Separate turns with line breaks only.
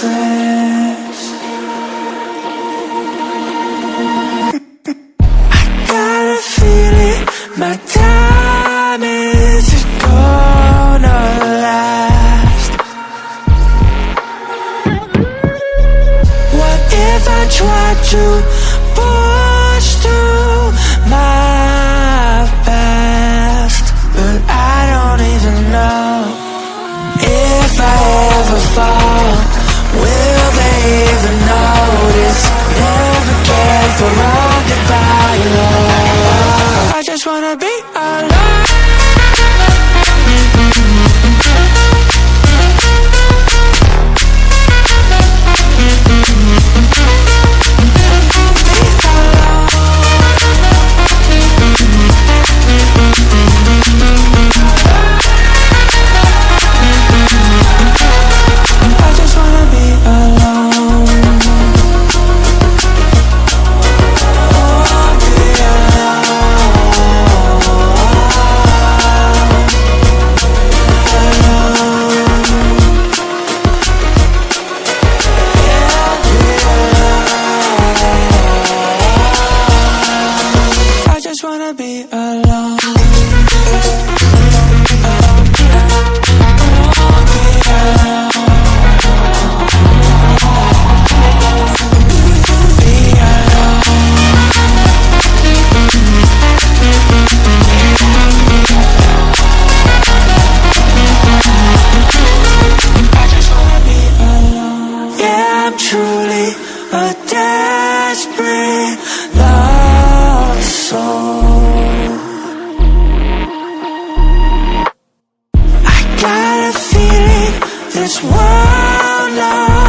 stress. I got a feeling my time isn't gonna last. What if I tried to push through my past? But I don't even know if I ever fall. Will they even notice? Never cared for all goodbye alone. I just wanna be alone. Truly a desperate lost soul. I got a feeling this world knows